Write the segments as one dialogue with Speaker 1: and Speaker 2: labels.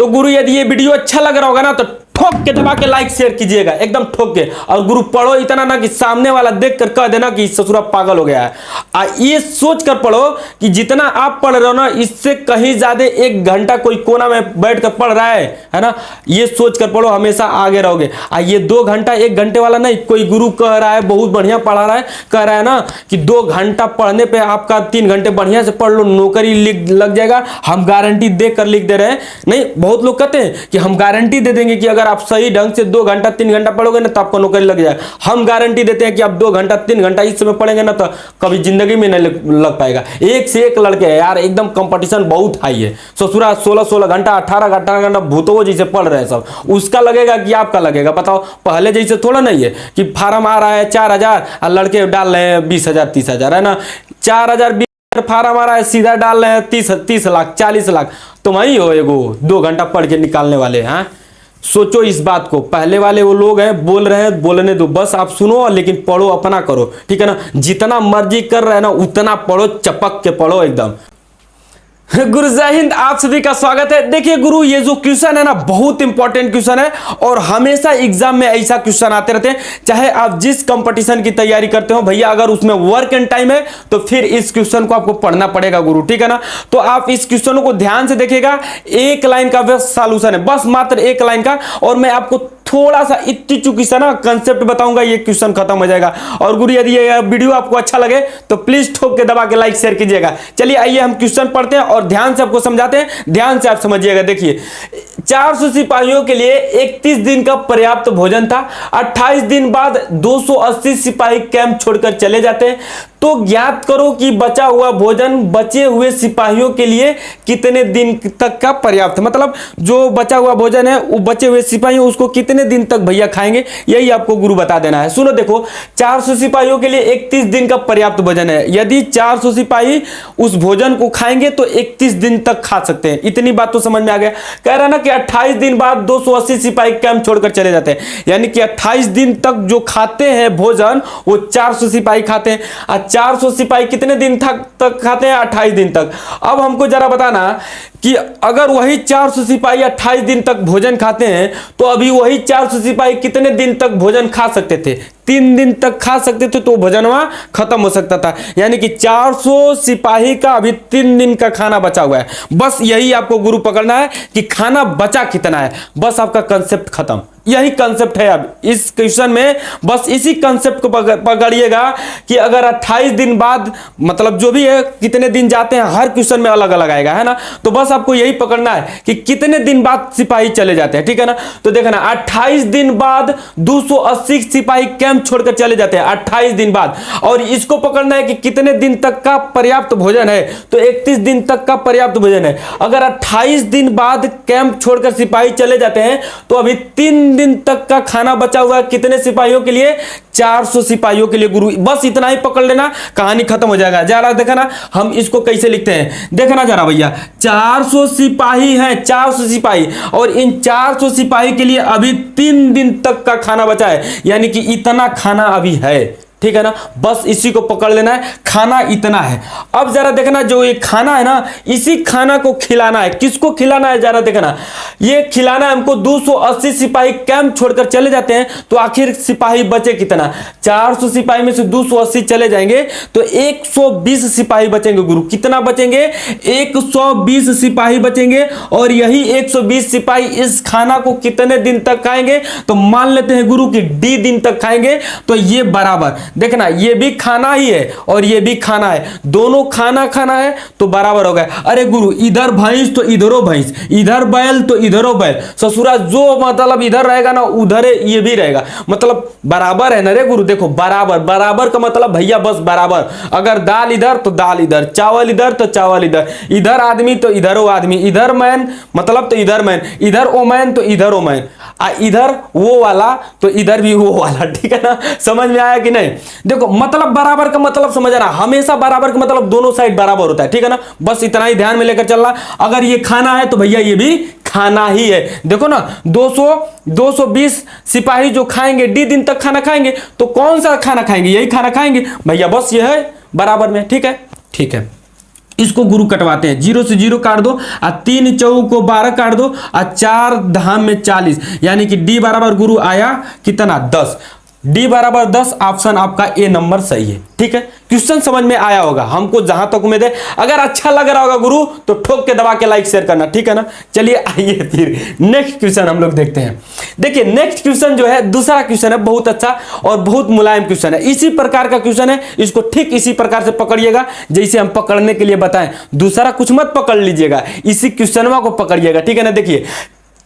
Speaker 1: तो गुरु यदि ये वीडियो अच्छा लग रहा होगा ना तो ठोक के दबा के लाइक शेयर कीजिएगा, एकदम ठोक के। और गुरु पढ़ो इतना ना कि सामने वाला देख कर कह देना कि ससुरा पागल हो गया है। ये सोच कर पढ़ो कि जितना आप पढ़ रहे हो ना इससे कहीं ज्यादा 1 घंटा कोई कोना में बैठ कर पढ़ रहा है ना, ये सोच कर पढ़ो, हमेशा आगे रहोगे। ये 2 घंटा 1 घंटे वाला नहीं, कोई गुरु कह रहा है बहुत बढ़िया पढ़ा रहा है, कह रहा है ना कि 2 घंटा पढ़ने पे आपका 3 घंटे बढ़िया से पढ़ लो, नौकरी लग जाएगा, हम गारंटी देकर कर लिख दे रहे हैं। नहीं, बहुत लोग कहते हैं कि हम गारंटी दे देंगे कि अगर आप सही ढंग से 2 घंटा 3 घंटा पढ़ोगे ना तो आपको नौकरी लग जाए। हम गारंटी देते हैं कि आप 2 घंटा 3 घंटा इस समय पढ़ेंगे ना तो कभी जिंदगी में नहीं लग पाएगा। एक से एक लड़के हैं यार, एकदम कंपटीशन बहुत हाई है। ससुरा 16-16 घंटा 18 घंटा भूतों जैसे पढ़ रहे हैं सब, उसका लगेगा कि आपका लगेगा। बताओ, पहले जैसे थोड़ा नहीं है कि फार्म आ रहा है 4000 और लड़के डाल रहे हैं 20,000 30,000, है ना। 4000 फार्म आ रहा है, सीधा डाल रहे हैं 30 लाख 40 लाख। तुम ही हो एगो 2 घंटा पढ़ के निकालने वाले हैं। सोचो इस बात को। पहले वाले वो लोग हैं, बोल रहे हैं, बोलने दो, बस आप सुनो लेकिन पढ़ो, अपना करो, ठीक है ना। जितना मर्जी कर रहे हैं ना उतना पढ़ो, चपक के पढ़ो एकदम। गुरु जय हिंद, आप सभी का स्वागत है। देखिए गुरु, ये जो क्वेश्चन है ना बहुत इंपॉर्टेंट क्वेश्चन है और हमेशा एग्जाम में ऐसा क्वेश्चन आते रहते हैं। चाहे आप जिस कंपटीशन की तैयारी करते हो भैया, अगर उसमें वर्क एंड टाइम है तो फिर इस क्वेश्चन को आपको पढ़ना पड़ेगा गुरु, ठीक है ना। तो आप इस क्वेश्चन को ध्यान से देखिएगा, 1 लाइन का बस सॉल्यूशन है, बस मात्र 1 लाइन का। और मैं आपको थोड़ा सा इतनी चुकी सा ना कंसेप्ट बताऊंगा, ये क्वेश्चन खत्म हो जाएगा। और गुरु यदि ये वीडियो आपको अच्छा लगे तो प्लीज ठोक के दबा के लाइक शेयर कीजिएगा। चलिए आइए हम क्वेश्चन पढ़ते हैं और ध्यान से आपको समझाते हैं, ध्यान से आप समझिएगा। देखिए, 400 सिपाहियों के लिए 31 दिन का पर्याप्त भोजन था। 28 दिन बाद 280 सिपाही कैंप छोड़कर चले जाते हैं। तो ज्ञात करो कि बचा हुआ भोजन बचे हुए सिपाहियों के लिए कितने दिन तक का पर्याप्त है। मतलब जो बचा हुआ भोजन है वो बचे हुए सिपाही उसको कितने दिन तक भैया खाएंगे, यही आपको गुरु बता देना है। सुनो, देखो 400 सिपाहियों के लिए 31 दिन का पर्याप्त भोजन है। यदि 400 सिपाही उस भोजन को खाएंगे तो 31 दिन तक खा सकते हैं। इतनी बात तो समझ में आ गया। कह रहा ना कि 28 दिन बाद 280 सिपाही कैंप छोड़कर चले जाते हैं, यानी कि 28 दिन तक जो खाते हैं भोजन वो 400 सिपाही खाते हैं। 400 सिपाही कितने दिन तक खाते हैं? 28 दिन तक। अब हमको जरा बताना कि अगर वही 400 सिपाही 28 दिन तक भोजन खाते हैं तो अभी वही 400 सिपाही कितने दिन तक भोजन खा सकते थे? 3 दिन तक खा सकते थे, तो भोजन वहां खत्म हो सकता था। यानी कि 400 सिपाही का अभी 3 दिन का खाना बचा हुआ है। बस यही आपको गुरु पकड़ना है कि खाना बचा कितना है, बस आपका कंसेप्ट खत्म। यही कंसेप्ट है अब इस क्वेश्चन में, बस इसी कंसेप्ट को पकड़िएगा कि अगर 28 दिन बाद, मतलब जो भी है कितने दिन जाते हैं, हर क्वेश्चन में अलग अलग आएगा, है ना। तो बस आपको यही पकड़ना है कि कितने दिन बाद सिपाही चले जाते हैं, ठीक है ना। तो देखना, 28 दिन बाद 280 सिपाही कैंप छोड़कर चले जाते हैं, 28 दिन बाद। और इसको पकड़ना है कि कितने दिन तक का पर्याप्त भोजन है, तो 31 दिन तक का पर्याप्त भोजन है। अगर 28 दिन बाद कैंप छोड़कर सिपाही चले जाते हैं तो अभी 3 दिन तक का खाना बचा हुआ है। कितने सिपाहियों के लिए? 400 सिपाहियों के लिए गुरु। बस इतना ही पकड़ लेना, कहानी खत्म हो जाएगा। जरा देखना हम इसको कैसे लिखते हैं, देखना जरा भैया। 400 सिपाही हैं, 400 सिपाही, और इन 400 सिपाही के लिए अभी 3 दिन तक का खाना बचा है, यानी कि इतना खाना अभी है, ठीक है ना। बस इसी को पकड़ लेना है, खाना इतना है। अब जरा देखना, जो ये खाना है ना, इसी खाना को खिलाना है। किसको खिलाना है? जरा देखना, ये खिलाना है हमको। 280 सिपाही कैंप छोड़कर चले जाते हैं तो आखिर सिपाही बचे कितना? 400 सिपाही में से 280 चले जाएंगे तो 120 सिपाही बचेंगे गुरु। कितना बचेंगे? 120 सिपाही बचेंगे। और यही 120 सिपाही इस खाना को कितने दिन तक खाएंगे? तो मान लेते हैं गुरु कि D दिन तक खाएंगे। तो ये बराबर देखना, ये भी खाना ही है और ये भी खाना है, दोनों खाना खाना है तो बराबर हो गया। अरे गुरु, इधर भैंस तो इधरो भैंस, इधर बैल तो इधरो बैल, ससुरा जो मतलब इधर रहेगा ना उधर ये भी रहेगा, मतलब बराबर है ना रे गुरु। देखो बराबर, बराबर का मतलब भैया बस बराबर। अगर दाल इधर तो दाल इधर, चावल इधर तो चावल इधर, इधर आदमी तो इधर वो आदमी, इधर मैन मतलब तो इधर मैन, इधर ओ मैन तो इधर ओ मैन, इधर वो वाला तो इधर भी वो वाला, ठीक है ना। समझ में आया कि नहीं? देखो मतलब बराबर का मतलब समझ रहा, हमेशा बराबर का मतलब दोनों साइड बराबर होता है, ठीक है ना। बस इतना ही ध्यान में लेकर चलना। अगर ये खाना है तो भैया ये भी खाना ही है। देखो ना, 220 सिपाही जो खाएंगे, D दिन तक खाना खाएंगे, तो कौन सा खाना खाएंगे? यही खाना खाएंगे भैया, बस ये है बराबर में, ठीक है, ठीक है। इसको गुरु कटवाते हैं, 0 से 0 काट दो, और 3 चौक को 12 काट दो, और 4 धाम में 40, यानी कि डी बराबर गुरु आया कितना 10। डी बराबर 10 ऑप्शन आपका ए नंबर सही है। ठीक है, क्वेश्चन समझ में आया होगा, हमको जहां तक उम्मीद है। अगर अच्छा लग रहा होगा गुरु तो ठोक के दबा के लाइक शेयर करना, ठीक है ना। चलिए आइए फिर नेक्स्ट क्वेश्चन हम लोग देखते हैं। देखिए नेक्स्ट क्वेश्चन जो है दूसरा क्वेश्चन है, बहुत अच्छा और बहुत मुलायम क्वेश्चन है। इसी प्रकार का क्वेश्चन है, इसको ठीक इसी प्रकार से पकड़िएगा जैसे हम पकड़ने के लिए बताएं। दूसरा कुछ मत पकड़ लीजिएगा, इसी क्वेश्चन को पकड़िएगा, ठीक है ना। देखिए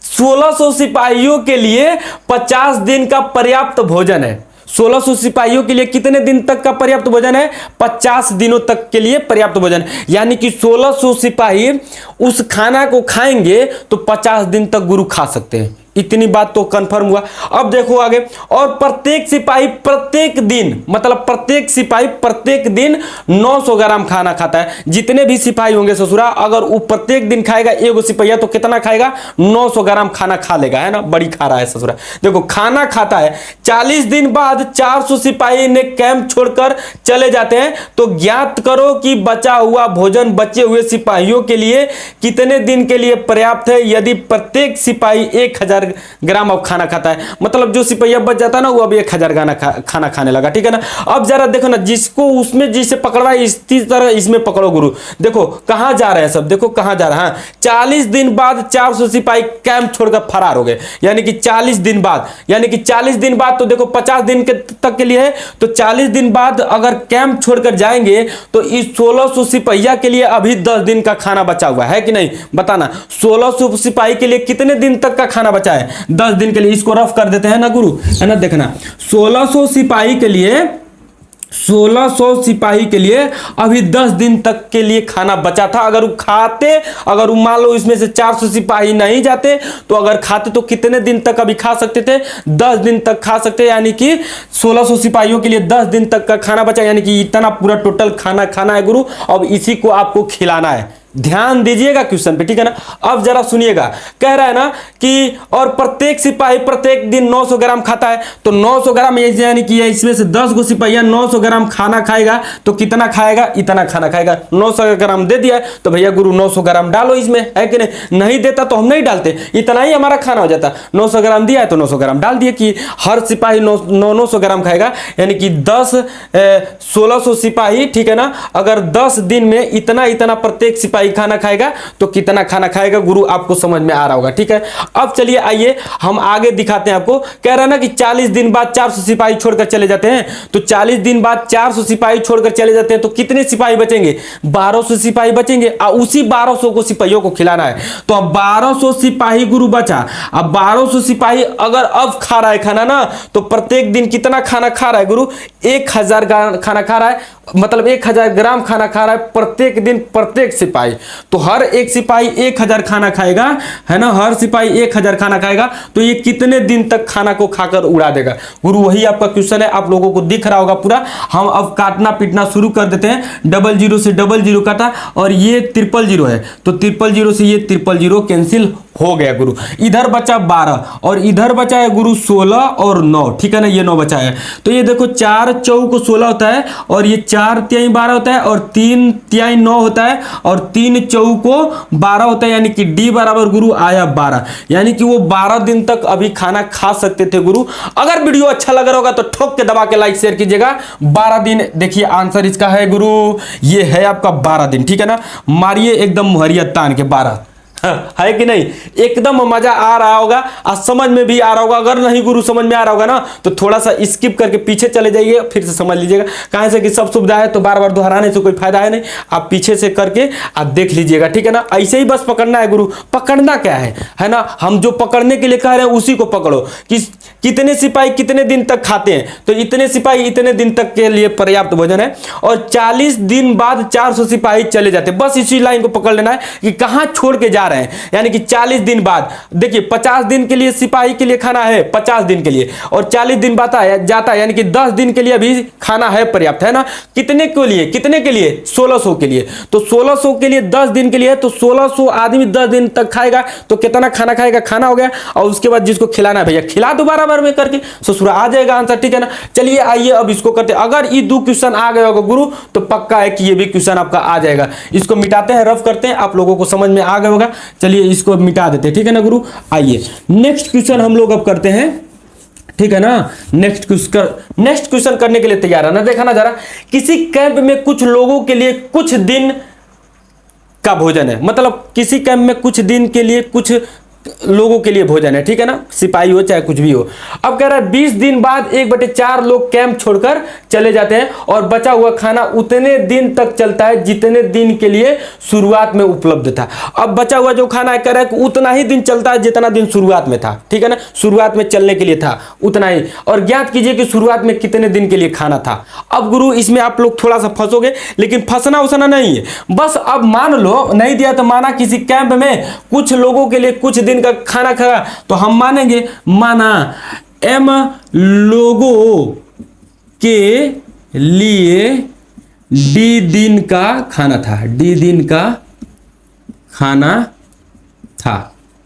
Speaker 1: 1600 सिपाहियों के लिए 50 दिन का पर्याप्त भोजन है। 1600 सिपाहियों के लिए कितने दिन तक का पर्याप्त भोजन है? 50 दिनों तक के लिए पर्याप्त भोजन, यानी कि 1600 सिपाही उस खाना को खाएंगे तो 50 दिन तक गुरु खा सकते हैं। इतनी बात तो कंफर्म हुआ। अब देखो आगे, और प्रत्येक सिपाही प्रत्येक दिन, मतलब प्रत्येक सिपाही प्रत्येक दिन 900 ग्राम खाना खाता है। जितने भी सिपाही होंगे ससुरा, अगर वो प्रत्येक दिन खाएगा एगो सिपहिया तो कितना खाएगा? 900 ग्राम खाना खा लेगा, है ना। बड़ी खा रहा है ससुरा, देखो खाना खाता है। 40 दिन बाद 400 सिपाही ने कैंप छोड़कर चले जाते हैं, तो ज्ञात करो कि बचा हुआ भोजन बचे हुए सिपाहियों के लिए कितने दिन के लिए पर्याप्त है। यदि प्रत्येक सिपाही 1000 ग्राम अब खाना खाता है, मतलब जो सिपहिया बच जाता है ना वो अब 1000 खाना खाने लगा, ठीक है ना। अब जरा देखो ना, जिसको उसमें जिसे पकड़वा इसी तरह इसमें पकड़ो गुरु। देखो कहां जा रहे हैं सब, देखो कहां जा रहा है। 40 दिन बाद 400 सिपाही कैंप छोड़कर फरार हो गए, यानी कि 40 दिन बाद, यानी कि 40 दिन बाद तो देखो 50 दिन के तक के लिए है, तो 40 दिन बाद अगर कैंप छोड़कर जाएंगे तो इस 1600 सिपहिया के लिए अभी 10 दिन का खाना बचा हुआ है कि नहीं, बताना। 1600 सिपाही के लिए कितने दिन तक का खाना बचा है? 10 दिन के लिए। इसको रफ कर देते हैं ना गुरु, है ना। देखना 1600 सिपाही के लिए, 1600 सिपाही के लिए अभी 10 दिन तक के लिए खाना बचा था। अगर वो खाते, अगर वो मान लो इसमें से 400 सिपाही नहीं जाते तो अगर खाते तो कितने दिन तक अभी खा सकते थे? 10 दिन तक खा सकते, यानी कि 1600 सिपाहियों के लिए 10 दिन तक का खाना बचा, यानी कि इतना पूरा टोटल खाना खाना है गुरु। अब इसी को आपको खिलाना है, ध्यान दीजिएगा क्वेश्चन पे, ठीक है ना। अब जरा सुनिएगा, कह रहा है ना कि और प्रत्येक सिपाही प्रत्येक दिन 900 ग्राम खाता है, तो 900 ग्राम यानी कि इसमें से 10 गो सिपाही 900 ग्राम खाना खाएगा तो कितना खाएगा? इतना खाना खाएगा। 900 ग्राम दे दिया तो भैया गुरु 900 ग्राम डालो इसमें, है कि नहीं। नहीं देता तो हम नहीं डालते, इतना ही हमारा खाना हो जाता। 900 ग्राम दिया है तो 900 ग्राम डाल दिए कि हर सिपाही 900 ग्राम खाएगा, यानी कि 1600 सिपाही, ठीक है ना। अगर 10 दिन में इतना इतना प्रत्येक सिपाही खाना खाएगा तो कितना खाना खाएगा गुरु, आपको समझ में आ रहा होगा, ठीक है। अब चलिए आइए हम आगे दिखाते हैं आपको। कह रहा है ना कि 40 दिन बाद 400 सिपाही छोड़कर चले जाते हैं, तो 40 दिन बाद 400 सिपाही छोड़कर चले जाते हैं तो कितने सिपाही बचेंगे? 1200 सिपाही बचेंगे, और उसी 1200 को सिपाहियों को खिलाना है। तो अब 1200 सिपाही गुरु बचा। अब 1200 सिपाही अगर अब खा रहा है खाना ना, तो प्रत्येक दिन कितना खाना खा रहा है गुरु? 1000 खाना खा रहा है, मतलब 1000 ग्राम खाना खा रहा है प्रत्येक दिन प्रत्येक सिपाही। तो हर एक सिपाही 1000 खाना खाएगा, है ना। हर सिपाही 1000 खाना खाएगा, तो ये कितने दिन तक खाना को खाकर उड़ा देगा गुरु? वही आपका क्वेश्चन है, आप लोगों को दिख रहा होगा पूरा। हम अब काटना पीटना शुरू कर देते हैं। 00 से 00 काटा, और ये 000 है, तो 000 से ये 000 कैंसिल हो गया गुरु। इधर बचा 12 और इधर बचा है गुरु 16 और 9, ठीक है ना। ये 9 बचा है, तो ये देखो 4 चौक 16 होता है, और ये 4 तिहाई 12 होता है, और 3 तिहाई 9 होता है, और 3 चौक 12 होता है, यानी कि डी बराबर गुरु आया 12, यानी कि वो 12 दिन तक अभी खाना खा सकते थे गुरु। अगर वीडियो अच्छा लग रहा होगा तो ठोक के दबा के लाइक शेयर कीजिएगा। 12 दिन, देखिए आंसर इसका है गुरु, ये है आपका 12 दिन, ठीक है ना। मारिए एकदम मुहरिया तान के 12, है कि नहीं। एकदम मजा आ रहा होगा और समझ में भी आ रहा होगा। अगर नहीं गुरु समझ में आ रहा होगा ना तो थोड़ा सा स्किप करके पीछे चले जाइए, फिर से समझ लीजिएगा। कहां से कि सब सुविधा है तो बार बार दोहराने से कोई फायदा है नहीं, आप पीछे से करके आप देख लीजिएगा, ठीक है ना। ऐसे ही बस पकड़ना है गुरु। पकड़ना क्या है ना, हम जो पकड़ने के लिए कह रहे हैं उसी को पकड़ो कि कितने सिपाही कितने दिन तक खाते हैं, तो इतने सिपाही इतने दिन तक के लिए पर्याप्त भोजन है। और 40 दिन बाद 400 सिपाही चले जाते हैं, बस इसी लाइन को पकड़ लेना है कि कहां छोड़ के जा जा रहे हैं, यानी कि 40 दिन बाद। देखिए 50 दिन के लिए सिपाही के लिए खाना है 50 दिन के लिए, और 40 दिन बाद जाता है, यानी कि 10 दिन के लिए अभी खाना है पर्याप्त, है ना। कितने के लिए, कितने के लिए, 1600 के लिए। तो 1600 के लिए 10 दिन के लिए, तो 1600 आदमी 10 दिन तक खाएगा तो कितना खाना खाएगा, खाना हो गया। और उसके बाद जिसको खिलाना है भैया खिला दो बराबर में करके, ससुरा आ जाएगा आंसर, ठीक है ना। चलिए आइए अब इसको करते हैं। अगर ये 2 क्वेश्चन आ गए होगा गुरु तो पक्का है कि ये भी क्वेश्चन आपका आ जाएगा। इसको मिटाते हैं, रफ करते हैं, आप लोगों को समझ में आ गया होगा। चलिए इसको मिटा देते हैं, ठीक है ना गुरु। आइए नेक्स्ट क्वेश्चन हम लोग अब करते हैं, ठीक है ना। नेक्स्ट क्वेश्चन करने के लिए तैयार है ना। देखा ना जरा, किसी कैंप में कुछ लोगों के लिए कुछ दिन का भोजन है, मतलब किसी कैंप में कुछ दिन के लिए कुछ लोगों के लिए भोजन है, ठीक है ना, सिपाही हो चाहे कुछ भी हो। अब कह रहा है 20 दिन बाद 1/4 लोग कैंप छोड़कर चले जाते हैं और बचा हुआ खाना उतने दिन तक चलता है जितने दिन के लिए शुरुआत में उपलब्ध था। अब बचा हुआ जो खाना है कह रहा है कि उतना ही दिन चलता है जितना दिन शुरुआत में था, ठीक है ना, शुरुआत में चलने के लिए था उतना ही। और ज्ञात कीजिए कि शुरुआत में कितने दिन के लिए खाना था। अब गुरु इसमें आप लोग थोड़ा सा फंसोगे, लेकिन फंसना उसना नहीं है, बस अब मान लो नहीं दिया तो माना किसी कैंप में कुछ लोगों के लिए कुछ दिन का खाना खाया, तो हम मानेंगे माना m लोगों के लिए d दिन का खाना था, d दिन का खाना था।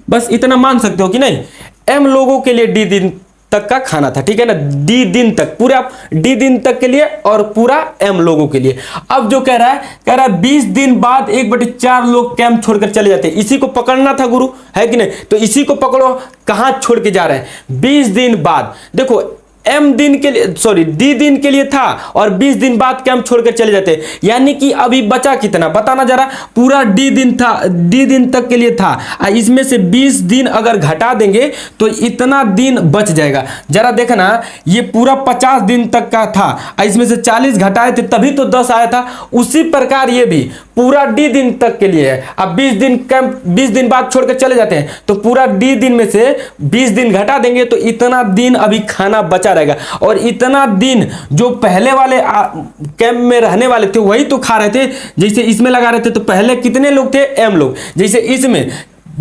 Speaker 1: बस इतना मान सकते हो कि नहीं, m लोगों के लिए d दिन तक का खाना था, ठीक है ना, d दिन तक, पूरा d दिन तक के लिए और पूरा m लोगों के लिए। अब जो कह रहा है 20 दिन बाद 1/4 लोग कैंप छोड़कर चले जाते हैं। इसी को पकड़ना था गुरु, है कि नहीं। तो इसी को पकड़ो, कहां छोड़ के जा रहे हैं, 20 दिन बाद। देखो m दिन के लिए, सॉरी d दिन के लिए था और 20 दिन बाद कैंप छोड़कर चले जाते हैं, यानी कि अभी बचा कितना बताना जरा। पूरा d दिन था, d दिन तक के लिए था, इसमें से 20 दिन अगर घटा देंगे तो इतना दिन बच जाएगा। जरा देखना, ये पूरा 50 दिन तक का था, इसमें से 40 घटाए थे तभी तो 10 आया था। उसी प्रकार ये भी पूरा d दिन तक के लिए है। अब 20 दिन कैंप 20 दिन बाद छोड़कर चले जाते हैं, तो पूरा d दिन में से 20 दिन घटा देंगे तो इतना दिन अभी खाना बचा रहेगा। और इतना दिन जो पहले वाले कैंप में रहने वाले थे वही तो खा रहे थे। जैसे इसमें लगा रहे थे तो पहले कितने लोग थे, m लोग। जैसे इसमें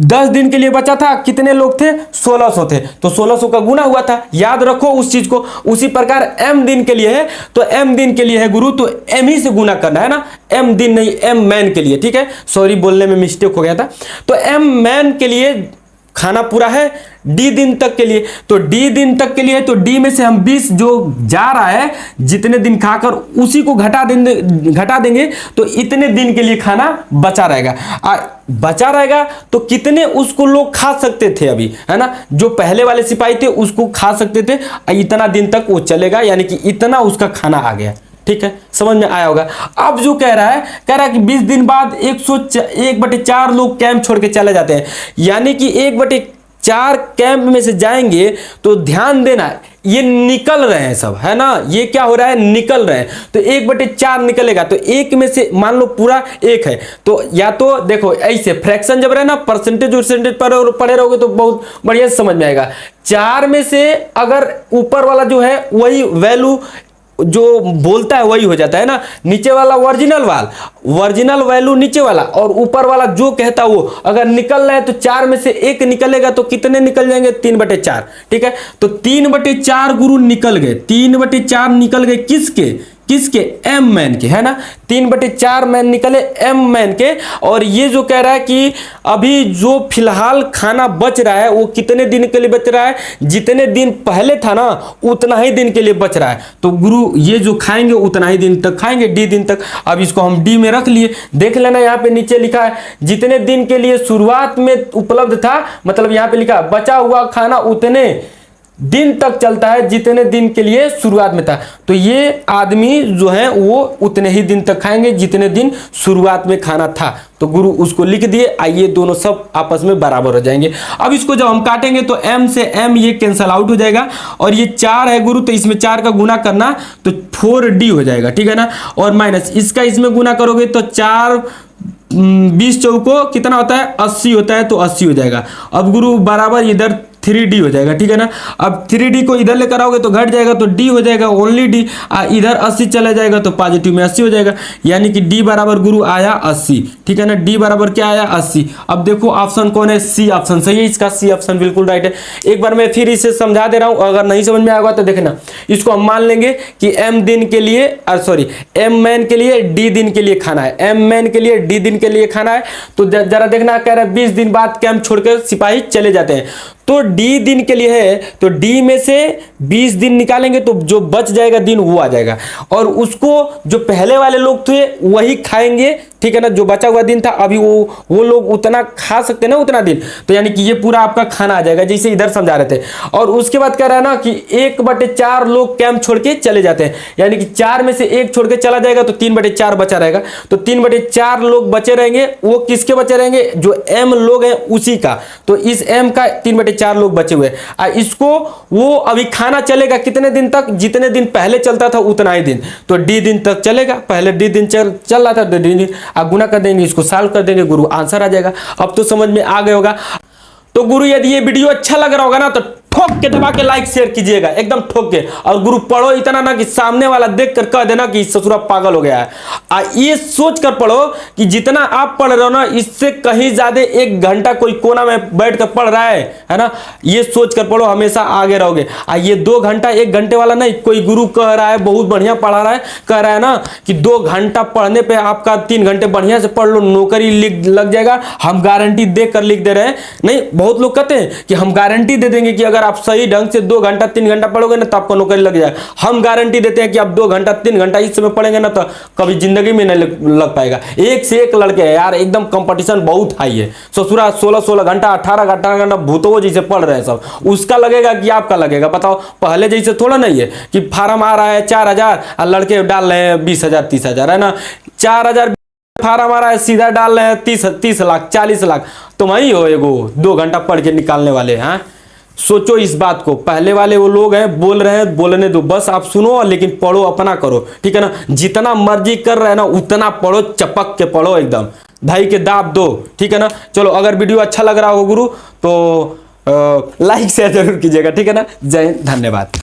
Speaker 1: 10 दिन के लिए बचा था, कितने लोग थे, 1600 थे, तो 1600 का गुना हुआ था। याद रखो उस चीज को। उसी प्रकार m दिन के लिए है तो m दिन के लिए है गुरु, तो m ही से गुना करना है ना, m दिन नहीं, m मैन के लिए, ठीक है। सॉरी बोलने में मिस्टेक हो गया था। तो m मैन के लिए खाना पूरा है d दिन तक के लिए, तो d दिन तक के लिए है, तो d में से हम 20 जो जा रहा है जितने दिन खाकर उसी को घटा देंगे तो इतने दिन के लिए खाना बचा रहेगा। बचा रहेगा तो कितने उसको लोग खा सकते थे अभी, है ना, जो पहले वाले सिपाही थे उसको खा सकते थे, इतना दिन तक वो चलेगा, यानी कि इतना उसका खाना आ गया, ठीक है, समझ में आया होगा। अब जो कह रहा है कि 20 दिन बाद 1/4 लोग कैंप छोड़ के चले जाते हैं, यानी कि 1/4 कैंप में से जाएंगे तो ध्यान देना ये निकल रहे हैं सब, है ना, ये क्या हो रहा है, निकल रहे हैं। तो 1/4 निकलेगा तो एक में से मान लो पूरा 1 है, तो या तो देखो ऐसे फ्रैक्शन जब रहे ना, परसेंटेज पढ़े रहोगे तो बहुत बढ़िया से समझ में आएगा। 4 में से अगर ऊपर वाला जो है वही वैल्यू जो बोलता है वही हो जाता है ना, नीचे वाला ओरिजिनल वैल्यू नीचे वाला और ऊपर वाला जो कहता वो अगर निकल रहा है तो 4 में से 1 निकलेगा तो कितने निकल जाएंगे, 3/4, ठीक है। तो 3/4 गुरु निकल गए, 3/4 निकल गए किसके m मैन के, है ना, 3/4 मैन निकले m मैन के। और ये जो कह रहा है कि अभी जो फिलहाल खाना बच रहा है वो कितने दिन के लिए बच रहा है, जितने दिन पहले था ना उतना ही दिन के लिए बच रहा है। तो गुरु ये जो खाएंगे उतना ही दिन तक खाएंगे, d दिन तक। अब इसको हम d में रख लिए, देख लेना यहाँ पे नीचे लिखा है जितने दिन के लिए शुरुआत में उपलब्ध था, मतलब यहाँ पे लिखा बचा हुआ खाना उतने दिन तक चलता है जितने दिन के लिए शुरुआत में था। तो ये आदमी जो है वो उतने ही दिन तक खाएंगे जितने दिन शुरुआत में खाना था। तो गुरु उसको लिख दिए, आइए दोनों सब आपस में बराबर हो जाएंगे। अब इसको जब हम काटेंगे तो m से m ये कैंसल आउट हो जाएगा और ये 4 है गुरु, तो इसमें 4 का गुना करना तो 4d हो जाएगा, ठीक है ना, और माइनस इसका इसमें गुना करोगे तो 4 20 चौको कितना होता है, 80 होता है, तो 80 हो जाएगा। अब गुरु बराबर इधर 3D हो जाएगा, ठीक है ना। अब 3D को इधर लेकर आओगे तो घट जाएगा, तो D हो जाएगा ओनली D। इधर 80 चला जाएगा तो पॉजिटिव में 80 हो जाएगा, यानी कि D बराबर गुरु आया 80, ठीक है ना। D बराबर क्या आया 80। अब देखो ऑप्शन कौन है, सी ऑप्शन सही है, इसका सी ऑप्शन बिल्कुल राइट है। एक बार मैं फिर इसे समझा दे रहा हूं, अगर नहीं समझ में आएगा तो देखना। इसको हम मान लेंगे कि M दिन के लिए M मैन के लिए D दिन के लिए खाना है, M मैन के लिए D दिन के लिए खाना है। तो जरा देखना, कह रहा है 20 दिन बाद कैंप छोड़कर सिपाही चले जाते हैं, तो D दिन के लिए है, तो D में से 20 दिन निकालेंगे तो जो बच जाएगा दिन वो आ जाएगा, और उसको जो पहले वाले लोग थे वही खाएंगे, ठीक है ना। जो बचा हुआ दिन था अभी वो लोग उतना खा सकते हैं ना उतना दिन, तो यानी कि ये पूरा आपका खाना आ जाएगा, जैसे इधर समझा रहे थे। और उसके बाद कह रहा है ना कि 1/4 लोग कैंप छोड़ के चले जाते हैं, यानी कि 4 में से 1 छोड़ के चला जाएगा तो 3/4 बचा रहेगा, तो 3/4 लोग बचे रहेंगे। वो किसके बचे रहेंगे, जो M लोग हैं उसी का, तो इस M का 3/4 लोग बचे हुए। इसको वो अभी खाना चलेगा कितने दिन तक, जितने दिन पहले चलता था उतना ही दिन, तो D दिन तक चलेगा। पहले D दिन चल रहा था, तो D दिन गुना कर देंगे, इसको सॉल्व कर देंगे, गुरु आंसर आ जाएगा। अब तो समझ में आ गया होगा। तो गुरु यदि ये वीडियो अच्छा लग रहा होगा ना तो ठोक के दबा के लाइक शेयर कीजिएगा, एकदम ठोक के। और गुरु पढ़ो इतना ना कि सामने वाला देख कर कह देना कि ससुरा पागल हो गया है। ये सोच कर पढ़ो कि जितना आप पढ़ रहे हो ना इससे कहीं ज्यादा 1 घंटा कोई कोना में बैठ कर पढ़ रहा है ना। ये सोच कर पढ़ो, हमेशा आगे रहोगे। ये 2 घंटा 1 घंटे वाला नहीं, कोई गुरु कह रहा है बहुत बढ़िया पढ़ा रहा है, कह रहा है ना कि 2 घंटा पढ़ने पे आपका 3 घंटे बढ़िया से पढ़ लो, नौकरी लग जाएगा, हम गारंटी देकर लिख दे रहे हैं। नहीं, बहुत लोग कहते हैं कि हम गारंटी दे देंगे कि अगर आप सही ढंग से 2 घंटा 3 घंटा पढ़ोगे ना तो आपको नौकरी लग जाएगा। हम गारंटी देते हैं कि आप 2 घंटा 3 घंटा इस समय पढ़ेंगे ना तो कभी जिंदगी में नहीं लग पाएगा। एक से एक लड़के हैं यार, एकदम कंपटीशन बहुत हाई है। ससुरा 16 घंटा 18 घंटा भूतों जैसे पढ़ रहे हैं सब, उसका लगेगा कि आपका लगेगा। बताओ, पहले जैसे थोड़ा नहीं है कि फार्म आ रहा है 4000 और लड़के डाल रहे हैं 20,000 30,000, है ना। 4000 फार्म आ रहा है, सीधा डाल रहे हैं 30 लाख 40 लाख। तुम ही हो एगो 2 घंटा पढ़ के निकालने वाले हैं। सोचो इस बात को, पहले वाले वो लोग हैं बोल रहे हैं, बोलने दो, बस आप सुनो लेकिन पढ़ो अपना करो, ठीक है ना। जितना मर्जी कर रहे हैं ना उतना पढ़ो, चपक के पढ़ो, एकदम भाई के दाब दो, ठीक है ना। चलो, अगर वीडियो अच्छा लग रहा हो गुरु तो लाइक शेयर जरूर कीजिएगा, ठीक है ना। जय हिंद, धन्यवाद।